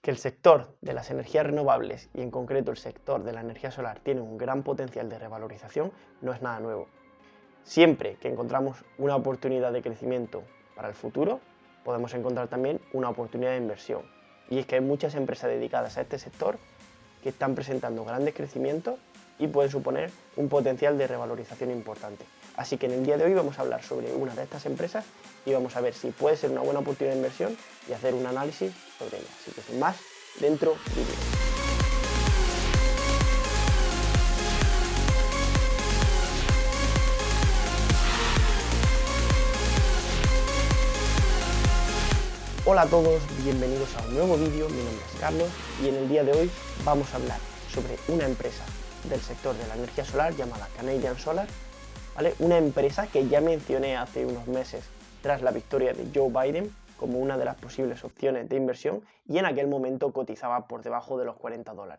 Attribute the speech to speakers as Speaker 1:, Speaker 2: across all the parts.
Speaker 1: Que el sector de las energías renovables y en concreto el sector de la energía solar tiene un gran potencial de revalorización no es nada nuevo. Siempre que encontramos una oportunidad de crecimiento para el futuro, podemos encontrar también una oportunidad de inversión. Y es que hay muchas empresas dedicadas a este sector que están presentando grandes crecimientos y pueden suponer un potencial de revalorización importante. Así que en el día de hoy vamos a hablar sobre una de estas empresas y vamos a ver si puede ser una buena oportunidad de inversión y hacer un análisis sobre ella. Así que sin más, dentro vídeo. Hola a todos, bienvenidos a un nuevo vídeo, mi nombre es Carlos y en el día de hoy vamos a hablar sobre una empresa del sector de la energía solar llamada Canadian Solar, ¿vale? Una empresa que ya mencioné hace unos meses tras la victoria de Joe Biden como una de las posibles opciones de inversión y en aquel momento cotizaba por debajo de los $40.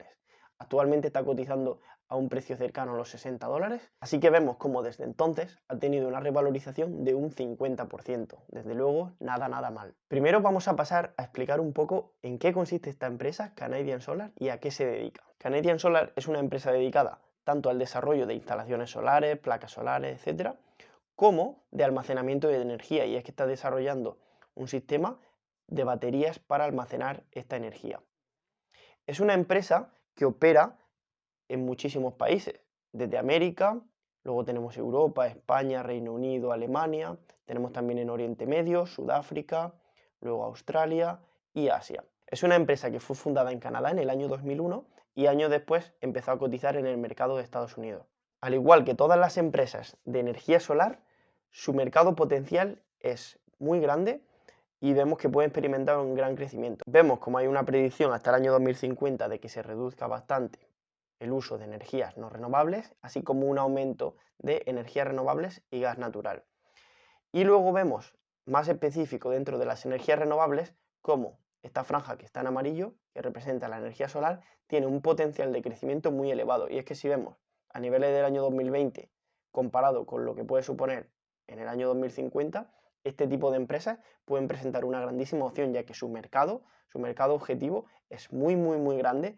Speaker 1: Actualmente está cotizando a un precio cercano a los $60, así que vemos como desde entonces ha tenido una revalorización de un 50%. Desde luego, nada mal. Primero vamos a pasar a explicar un poco en qué consiste esta empresa, Canadian Solar, y a qué se dedica. Canadian Solar es una empresa dedicada tanto al desarrollo de instalaciones solares, placas solares, etc., como de almacenamiento de energía, y es que está desarrollando un sistema de baterías para almacenar esta energía. Es una empresa que opera en muchísimos países, desde América, luego tenemos Europa, España, Reino Unido, Alemania, tenemos también en Oriente Medio, Sudáfrica, luego Australia y Asia. Es una empresa que fue fundada en Canadá en el año 2001 y años después empezó a cotizar en el mercado de Estados Unidos. Al igual que todas las empresas de energía solar, su mercado potencial es muy grande y vemos que puede experimentar un gran crecimiento. Vemos como hay una predicción hasta el año 2050 de que se reduzca bastante el uso de energías no renovables, así como un aumento de energías renovables y gas natural. Y luego vemos más específico dentro de las energías renovables cómo esta franja que está en amarillo, que representa la energía solar, tiene un potencial de crecimiento muy elevado. Y es que si vemos a niveles del año 2020 comparado con lo que puede suponer en el año 2050, este tipo de empresas pueden presentar una grandísima opción, ya que su mercado objetivo es muy grande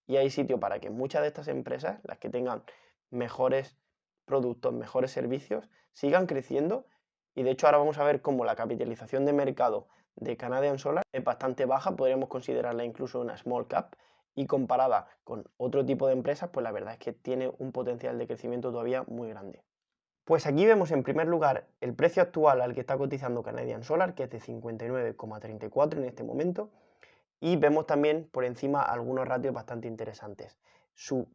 Speaker 1: y hay sitio para que muchas de estas empresas, las que tengan mejores productos, mejores servicios, sigan creciendo. Y de hecho ahora vamos a ver cómo la capitalización de mercado de Canadian Solar es bastante baja, podríamos considerarla incluso una small cap, y comparada con otro tipo de empresas, pues la verdad es que tiene un potencial de crecimiento todavía muy grande. Pues aquí vemos en primer lugar el precio actual al que está cotizando Canadian Solar, que es de 59,34 en este momento, y vemos también por encima algunos ratios bastante interesantes. Su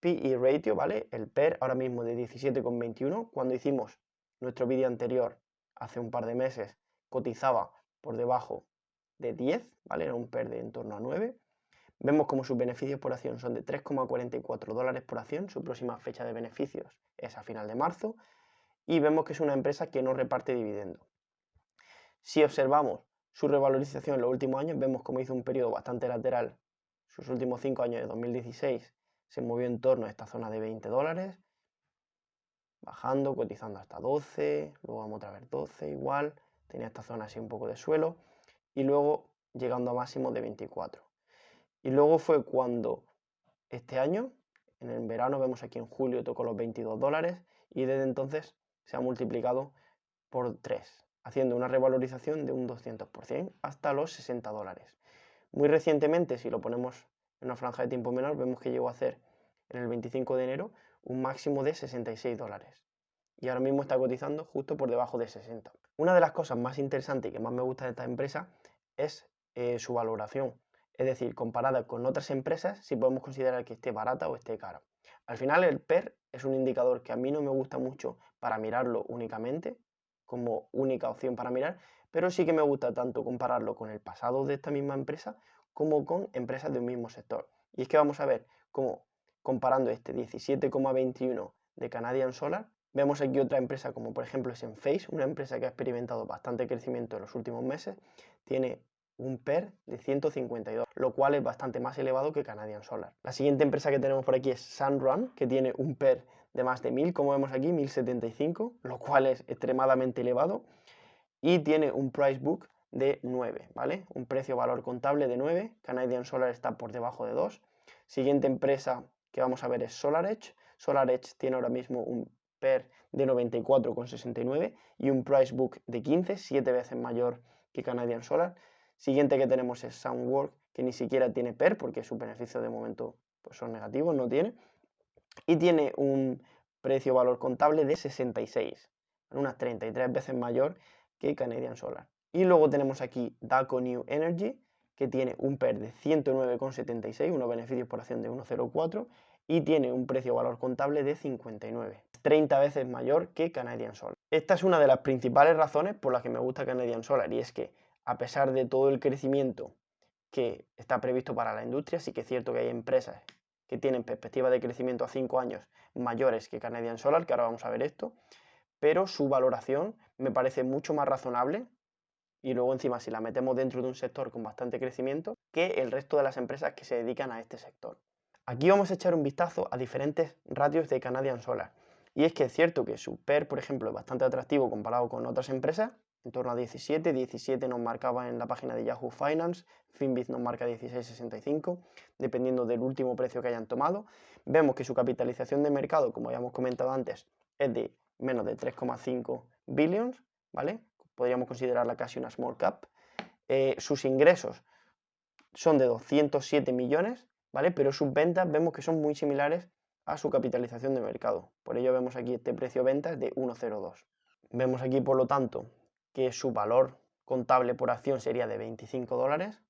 Speaker 1: PE ratio, ¿vale? El PER ahora mismo de 17,21. Cuando hicimos nuestro vídeo anterior, hace un par de meses, cotizaba por debajo de 10, ¿vale? Era un PER de en torno a 9. Vemos como sus beneficios por acción son de $3,44 por acción. Su próxima fecha de beneficios es a final de marzo. Y vemos que es una empresa que no reparte dividendos. Si observamos su revalorización en los últimos años, vemos cómo hizo un periodo bastante lateral. Sus últimos 5 años de 2016 se movió en torno a esta zona de $20, bajando, cotizando hasta 12, luego vamos otra vez 12 igual, tenía esta zona así un poco de suelo, y luego llegando a máximos de 24. Y luego fue cuando este año, en el verano, vemos aquí en julio tocó los $22, y desde entonces se ha multiplicado por 3, haciendo una revalorización de un 200% hasta los $60. Muy recientemente, si lo ponemos en una franja de tiempo menor, vemos que llegó a hacer en el 25 de enero un máximo de $66 y ahora mismo está cotizando justo por debajo de 60. Una de las cosas más interesantes y que más me gusta de esta empresa es su valoración, es decir, comparada con otras empresas, si podemos considerar que esté barata o esté cara. Al final el PER es un indicador que a mí no me gusta mucho para mirarlo únicamente, como única opción para mirar, pero sí que me gusta tanto compararlo con el pasado de esta misma empresa como con empresas de un mismo sector. Y es que vamos a ver cómo, comparando este 17,21 de Canadian Solar, vemos aquí otra empresa como por ejemplo es Enphase, una empresa que ha experimentado bastante crecimiento en los últimos meses, tiene un PER de 152, lo cual es bastante más elevado que Canadian Solar. La siguiente empresa que tenemos por aquí es Sunrun, que tiene un PER de más de 1000, como vemos aquí, 1075, lo cual es extremadamente elevado, y tiene un price book de 9, ¿vale? Un precio-valor contable de 9, Canadian Solar está por debajo de 2. Siguiente empresa que vamos a ver es SolarEdge. SolarEdge tiene ahora mismo un PER de 94,69 y un price book de 15, 7 veces mayor que Canadian Solar. Siguiente que tenemos es Sunworks, que ni siquiera tiene PER porque sus beneficios de momento pues, son negativos, no tiene. Y tiene un precio-valor contable de 66, unas 33 veces mayor que Canadian Solar. Y luego tenemos aquí Daqo New Energy, que tiene un PER de 109,76, unos beneficios por acción de 1,04 y tiene un precio-valor contable de 59, 30 veces mayor que Canadian Solar. Esta es una de las principales razones por las que me gusta Canadian Solar, y es que a pesar de todo el crecimiento que está previsto para la industria, sí que es cierto que hay empresas que tienen perspectivas de crecimiento a 5 años mayores que Canadian Solar, que ahora vamos a ver esto, pero su valoración me parece mucho más razonable y luego encima si la metemos dentro de un sector con bastante crecimiento que el resto de las empresas que se dedican a este sector. Aquí vamos a echar un vistazo a diferentes ratios de Canadian Solar. Y es que es cierto que su PER, por ejemplo, es bastante atractivo comparado con otras empresas, en torno a 17, 17 nos marcaba en la página de Yahoo Finance, Finviz nos marca 16,65, dependiendo del último precio que hayan tomado. Vemos que su capitalización de mercado, como habíamos comentado antes, es de menos de 3,5 billions, ¿vale? Podríamos considerarla casi una small cap. Sus ingresos son de 207 millones, ¿vale? Pero sus ventas vemos que son muy similares a su capitalización de mercado. Por ello vemos aquí este precio ventas de 1,02. Vemos aquí, por lo tanto, que su valor contable por acción sería de 25 dólares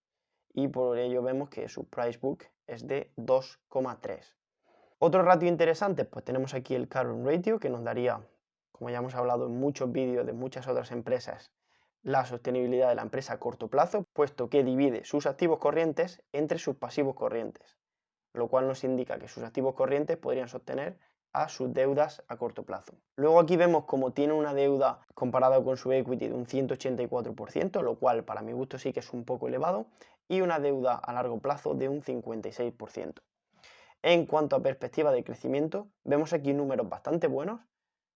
Speaker 1: y por ello vemos que su price book es de 2,3. Otro ratio interesante, pues tenemos aquí el current ratio, que nos daría, como ya hemos hablado en muchos vídeos de muchas otras empresas, la sostenibilidad de la empresa a corto plazo, puesto que divide sus activos corrientes entre sus pasivos corrientes, lo cual nos indica que sus activos corrientes podrían sostener a sus deudas a corto plazo. Luego aquí vemos como tiene una deuda comparada con su equity de un 184%, lo cual para mi gusto sí que es un poco elevado, y una deuda a largo plazo de un 56%. En cuanto a perspectiva de crecimiento, vemos aquí números bastante buenos,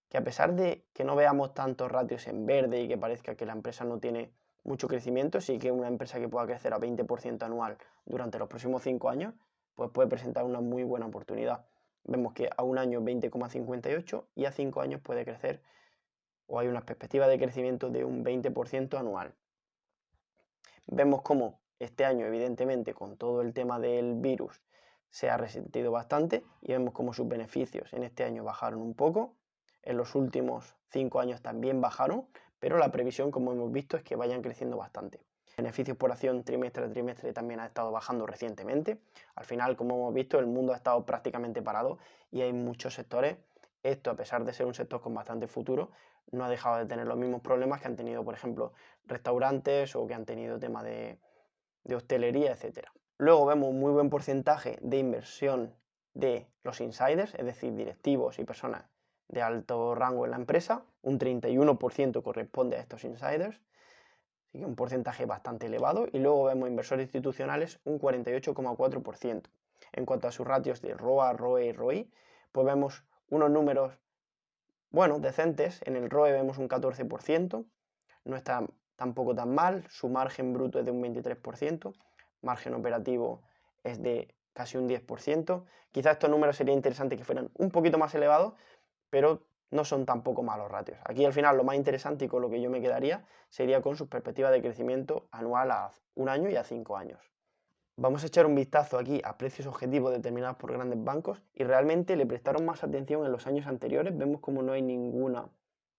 Speaker 1: que a pesar de que no veamos tantos ratios en verde y que parezca que la empresa no tiene mucho crecimiento, sí que una empresa que pueda crecer a 20% anual durante los próximos 5 años, pues puede presentar una muy buena oportunidad. Vemos que a un año 20,58 y a 5 años puede crecer, o hay una perspectiva de crecimiento de un 20% anual. Vemos cómo este año, evidentemente, con todo el tema del virus, se ha resentido bastante y vemos cómo sus beneficios en este año bajaron un poco. En los últimos 5 años también bajaron, pero la previsión, como hemos visto, es que vayan creciendo bastante. Beneficios por acción trimestre a trimestre también ha estado bajando recientemente. Al final, como hemos visto, el mundo ha estado prácticamente parado y hay muchos sectores. Esto, a pesar de ser un sector con bastante futuro, no ha dejado de tener los mismos problemas que han tenido, por ejemplo, restaurantes o que han tenido tema de hostelería, etc. Luego vemos un muy buen porcentaje de inversión de los insiders, es decir, directivos y personas de alto rango en la empresa. Un 31% corresponde a estos insiders, así que un porcentaje bastante elevado. Y luego vemos inversores institucionales un 48,4%. En cuanto a sus ratios de ROA, ROE y ROI, pues vemos unos números, bueno, decentes. En el ROE vemos un 14%, no está tampoco tan mal. Su margen bruto es de un 23%, margen operativo es de casi un 10%. Quizás estos números sería interesante que fueran un poquito más elevados, pero no son tampoco malos ratios. Aquí al final lo más interesante y con lo que yo me quedaría sería con sus perspectivas de crecimiento anual a un año y a 5 años. Vamos a echar un vistazo aquí a precios objetivos determinados por grandes bancos y realmente le prestaron más atención en los años anteriores. Vemos como no hay ninguna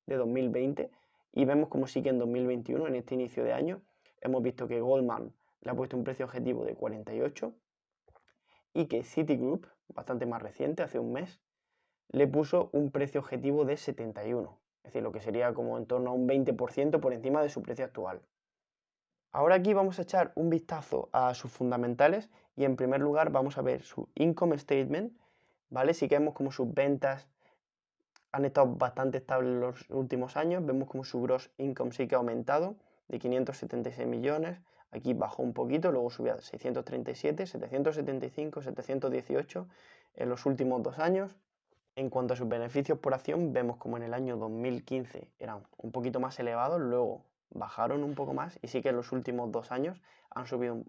Speaker 1: de 2020 y vemos como sí que en 2021, en este inicio de año, hemos visto que Goldman le ha puesto un precio objetivo de 48 y que Citigroup, bastante más reciente, hace un mes, le puso un precio objetivo de 71, es decir, lo que sería como en torno a un 20% por encima de su precio actual. Ahora aquí vamos a echar un vistazo a sus fundamentales y en primer lugar vamos a ver su income statement, ¿vale? Sí que vemos como sus ventas han estado bastante estables en los últimos años, vemos como su gross income sí que ha aumentado de 576 millones, aquí bajó un poquito, luego subió a 637, 775, 718 en los últimos 2 años. En cuanto a sus beneficios por acción, vemos como en el año 2015 eran un poquito más elevados, luego bajaron un poco más y sí que en los últimos 2 años han subido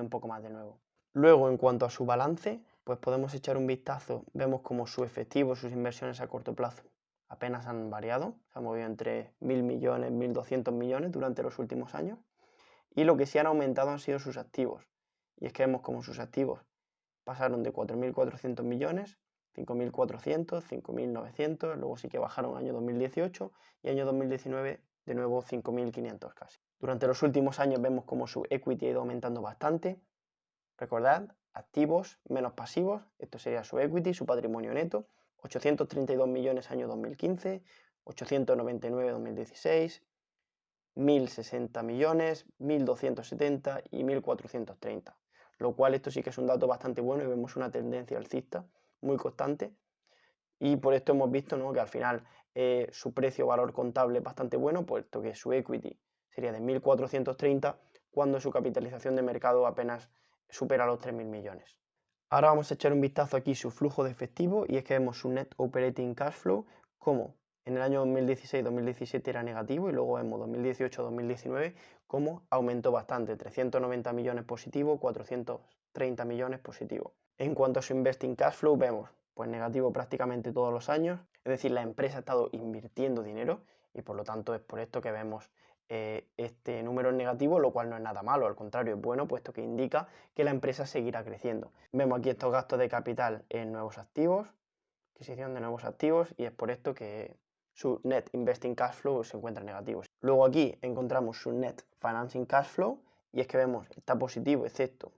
Speaker 1: un poco más de nuevo. Luego, en cuanto a su balance, pues podemos echar un vistazo, vemos como su efectivo, sus inversiones a corto plazo apenas han variado, se han movido entre 1.000 millones, 1.200 millones durante los últimos años, y lo que sí han aumentado han sido sus activos, y es que vemos como sus activos pasaron de 4.400 millones, 5.400, 5.900, luego sí que bajaron año 2018 y año 2019 de nuevo 5.500 casi. Durante los últimos años vemos como su equity ha ido aumentando bastante. Recordad, activos menos pasivos, esto sería su equity, su patrimonio neto, 832 millones año 2015, 899 2016, 1.060 millones, 1.270 y 1.430, lo cual esto sí que es un dato bastante bueno y vemos una tendencia alcista muy constante, y por esto hemos visto, ¿no?, que al final su precio-valor contable es bastante bueno, puesto que su equity sería de 1.430 cuando su capitalización de mercado apenas supera los 3.000 millones. Ahora vamos a echar un vistazo aquí su flujo de efectivo, y es que vemos su net operating cash flow como en el año 2016-2017 era negativo, y luego vemos 2018-2019 como aumentó bastante, 390 millones positivo, 430 millones positivo. En cuanto a su investing cash flow vemos pues negativo prácticamente todos los años, es decir, la empresa ha estado invirtiendo dinero y por lo tanto es por esto que vemos este número en negativo, lo cual no es nada malo, al contrario, es bueno, puesto que indica que la empresa seguirá creciendo. Vemos aquí estos gastos de capital en nuevos activos, adquisición de nuevos activos, y es por esto que su net investing cash flow se encuentra negativo. Luego aquí encontramos su net financing cash flow, y es que vemos está positivo excepto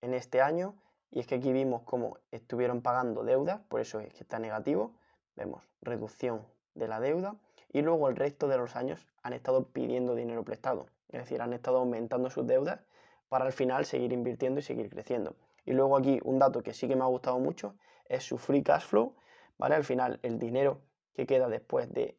Speaker 1: en este año, y es que aquí vimos cómo estuvieron pagando deudas, por eso es que está negativo, vemos reducción de la deuda, y luego el resto de los años han estado pidiendo dinero prestado, es decir, han estado aumentando sus deudas para al final seguir invirtiendo y seguir creciendo. Y luego aquí un dato que sí que me ha gustado mucho es su free cash flow, ¿vale? Al final el dinero que queda después de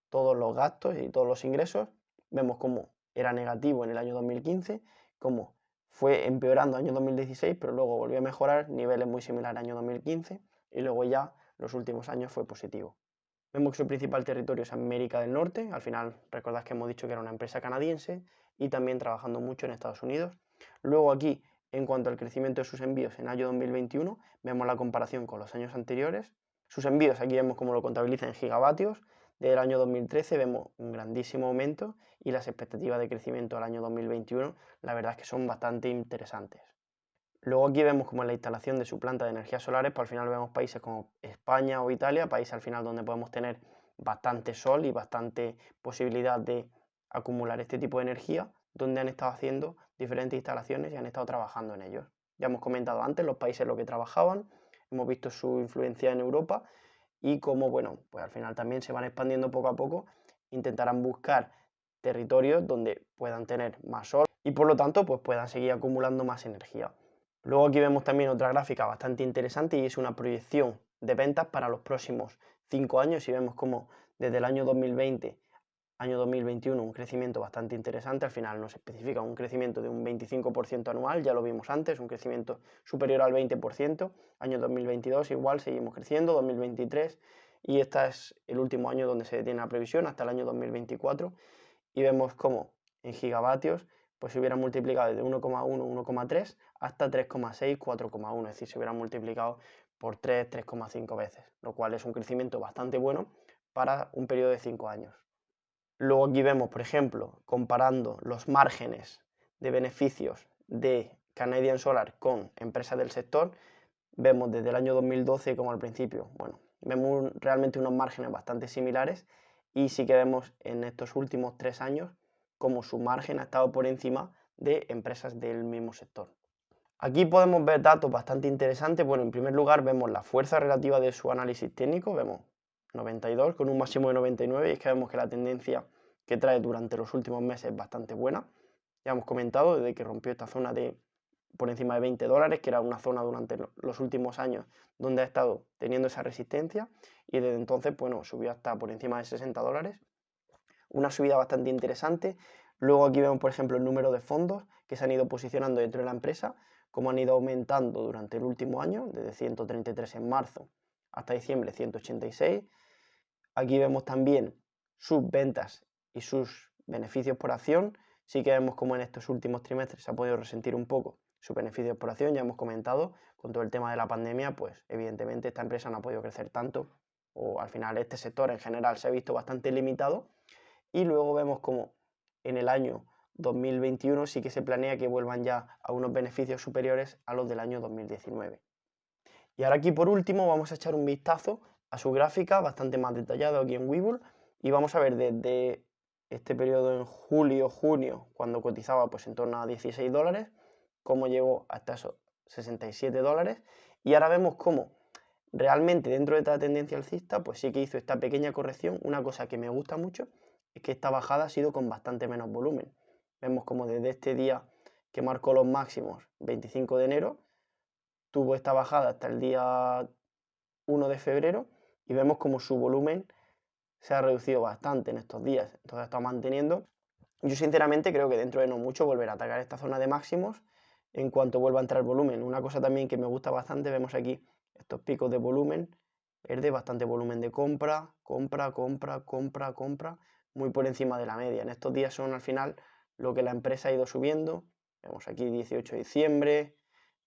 Speaker 1: todos los gastos y todos los ingresos, vemos cómo era negativo en el año 2015, cómo fue empeorando año 2016, pero luego volvió a mejorar, niveles muy similares al año 2015, y luego ya los últimos años fue positivo. Vemos que su principal territorio es América del Norte, al final recordad que hemos dicho que era una empresa canadiense y también trabajando mucho en Estados Unidos. Luego aquí, en cuanto al crecimiento de sus envíos en año 2021, vemos la comparación con los años anteriores. Sus envíos aquí vemos cómo lo contabiliza en gigavatios. Desde el año 2013 vemos un grandísimo aumento y las expectativas de crecimiento al año 2021 la verdad es que son bastante interesantes. Luego aquí vemos como en la instalación de su planta de energías solares, pues al final vemos países como España o Italia, países al final donde podemos tener bastante sol y bastante posibilidad de acumular este tipo de energía, donde han estado haciendo diferentes instalaciones y han estado trabajando en ellos. Ya hemos comentado antes los países en los que trabajaban, hemos visto su influencia en Europa y cómo, bueno, pues al final también se van expandiendo poco a poco, intentarán buscar territorios donde puedan tener más sol y por lo tanto pues puedan seguir acumulando más energía. Luego aquí vemos también otra gráfica bastante interesante y es una proyección de ventas para los próximos 5 años, y vemos como desde el año 2020 año 2021 un crecimiento bastante interesante, al final nos especifica un crecimiento de un 25% anual, ya lo vimos antes, un crecimiento superior al 20%, año 2022 igual seguimos creciendo, 2023, y este es el último año donde se detiene la previsión hasta el año 2024, y vemos como en gigavatios pues se hubiera multiplicado desde 1,1, 1,3 hasta 3,6, 4,1, es decir, se hubiera multiplicado por 3, 3,5 veces, lo cual es un crecimiento bastante bueno para un periodo de 5 años. Luego aquí vemos, por ejemplo, comparando los márgenes de beneficios de Canadian Solar con empresas del sector, vemos desde el año 2012 como al principio, bueno, vemos realmente unos márgenes bastante similares, y sí que vemos en estos últimos 3 años como su margen ha estado por encima de empresas del mismo sector. Aquí podemos ver datos bastante interesantes. Bueno, en primer lugar vemos la fuerza relativa de su análisis técnico, vemos 92 con un máximo de 99, y es que vemos que la tendencia que trae durante los últimos meses es bastante buena. Ya hemos comentado desde que rompió esta zona de por encima de $20, que era una zona durante los últimos años donde ha estado teniendo esa resistencia, y desde entonces, bueno, subió hasta por encima de $60. Una subida bastante interesante. Luego aquí vemos, por ejemplo, el número de fondos que se han ido posicionando dentro de la empresa, cómo han ido aumentando durante el último año, desde 133 en marzo hasta diciembre 186. Aquí vemos también sus ventas y sus beneficios por acción, sí que vemos como en estos últimos trimestres se ha podido resentir un poco sus beneficios por acción. Ya hemos comentado, con todo el tema de la pandemia, pues evidentemente esta empresa no ha podido crecer tanto, o al final este sector en general se ha visto bastante limitado. Y luego vemos como en el año 2021 sí que se planea que vuelvan ya a unos beneficios superiores a los del año 2019. Y ahora aquí por último vamos a echar un vistazo a su gráfica bastante más detallado aquí en Webull, y vamos a ver desde este periodo en julio, junio, cuando cotizaba pues en torno a $16, cómo llegó hasta esos $67, y ahora vemos cómo realmente dentro de esta tendencia alcista pues sí que hizo esta pequeña corrección. Una cosa que me gusta mucho es que esta bajada ha sido con bastante menos volumen. Vemos como desde este día que marcó los máximos, 25 de enero, tuvo esta bajada hasta el día 1 de febrero, y vemos como su volumen se ha reducido bastante en estos días. Entonces está manteniendo. Yo sinceramente creo que dentro de no mucho volverá a atacar esta zona de máximos en cuanto vuelva a entrar volumen. Una cosa también que me gusta bastante, vemos aquí estos picos de volumen verde, bastante volumen de compra, muy por encima de la media. En estos días son al final lo que la empresa ha ido subiendo. Vemos aquí 18 de diciembre,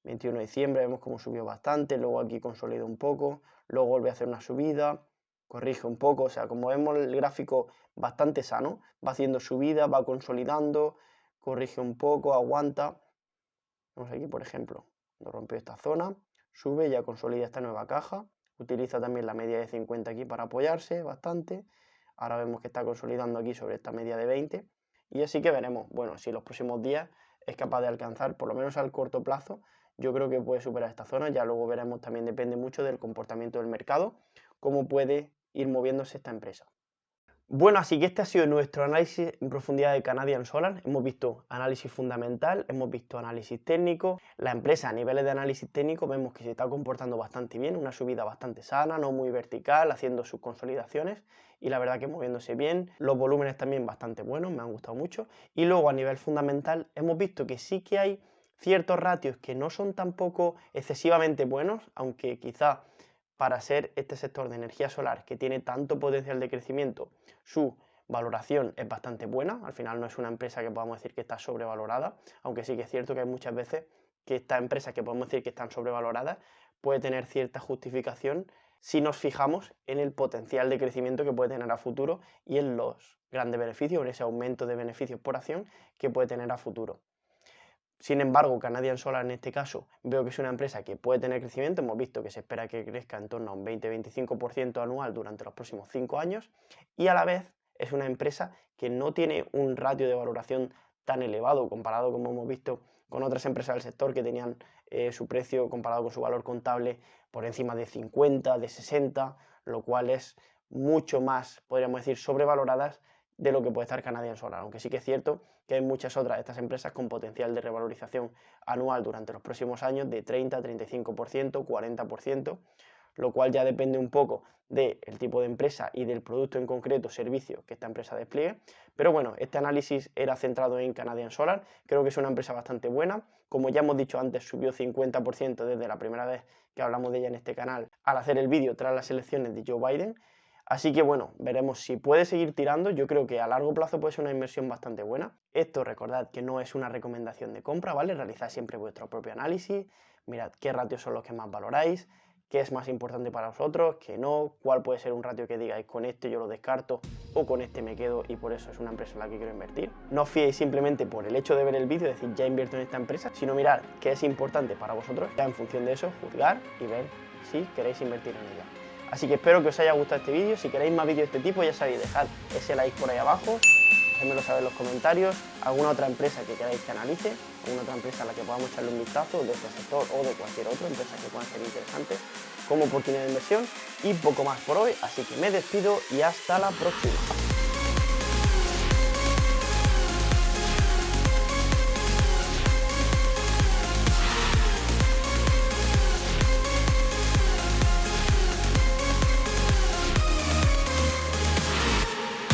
Speaker 1: 21 de diciembre, vemos cómo subió bastante, luego aquí consolida un poco, luego vuelve a hacer una subida, corrige un poco, o sea, como vemos el gráfico bastante sano, va haciendo subida, va consolidando, corrige un poco, aguanta. Vemos aquí, por ejemplo, cuando rompió esta zona, sube, ya consolida esta nueva caja, utiliza también la media de 50 aquí para apoyarse bastante. Ahora vemos que está consolidando aquí sobre esta media de 20, y así que veremos, bueno, si en los próximos días es capaz de alcanzar, por lo menos al corto plazo, yo creo que puede superar esta zona. Ya luego veremos, también depende mucho del comportamiento del mercado, cómo puede ir moviéndose esta empresa. Bueno, así que este ha sido nuestro análisis en profundidad de Canadian Solar. Hemos visto análisis fundamental, hemos visto análisis técnico. La empresa a niveles de análisis técnico vemos que se está comportando bastante bien, una subida bastante sana, no muy vertical, haciendo sus consolidaciones y la verdad que moviéndose bien. Los volúmenes también bastante buenos, me han gustado mucho. Y luego a nivel fundamental hemos visto que sí que hay ciertos ratios que no son tampoco excesivamente buenos, aunque quizá para ser este sector de energía solar que tiene tanto potencial de crecimiento, su valoración es bastante buena. Al final no es una empresa que podamos decir que está sobrevalorada, aunque sí que es cierto que hay muchas veces que estas empresas que podemos decir que están sobrevaloradas puede tener cierta justificación si nos fijamos en el potencial de crecimiento que puede tener a futuro y en los grandes beneficios, en ese aumento de beneficios por acción que puede tener a futuro. Sin embargo, Canadian Solar en este caso veo que es una empresa que puede tener crecimiento. Hemos visto que se espera que crezca en torno a un 20-25% anual durante los próximos 5 años, y a la vez es una empresa que no tiene un ratio de valoración tan elevado comparado, como hemos visto, con otras empresas del sector que tenían su precio comparado con su valor contable por encima de 50, de 60, lo cual es mucho más, podríamos decir, sobrevaloradas de lo que puede estar Canadian Solar, aunque sí que es cierto que hay muchas otras de estas empresas con potencial de revalorización anual durante los próximos años de 30, 35%, 40%, lo cual ya depende un poco del tipo de empresa y del producto en concreto, servicio que esta empresa despliegue. Pero bueno, este análisis era centrado en Canadian Solar. Creo que es una empresa bastante buena. Como ya hemos dicho antes, subió 50% desde la primera vez que hablamos de ella en este canal al hacer el vídeo tras las elecciones de Joe Biden. Así que bueno, veremos si puede seguir tirando. Yo creo que a largo plazo puede ser una inversión bastante buena. Esto recordad que no es una recomendación de compra, ¿vale? Realizad siempre vuestro propio análisis, mirad qué ratios son los que más valoráis, qué es más importante para vosotros, qué no, cuál puede ser un ratio que digáis con este yo lo descarto o con este me quedo y por eso es una empresa en la que quiero invertir. No os fiéis simplemente por el hecho de ver el vídeo y decir ya invierto en esta empresa, sino mirad qué es importante para vosotros, ya en función de eso juzgar y ver si queréis invertir en ella. Así que espero que os haya gustado este vídeo. Si queréis más vídeos de este tipo, ya sabéis, dejad ese like por ahí abajo, hacedmelo saber en los comentarios, alguna otra empresa que queráis que analice, alguna otra empresa a la que podamos echarle un vistazo de este sector o de cualquier otra empresa que puedan ser interesantes como oportunidad de inversión, y poco más por hoy, así que me despido y hasta la próxima.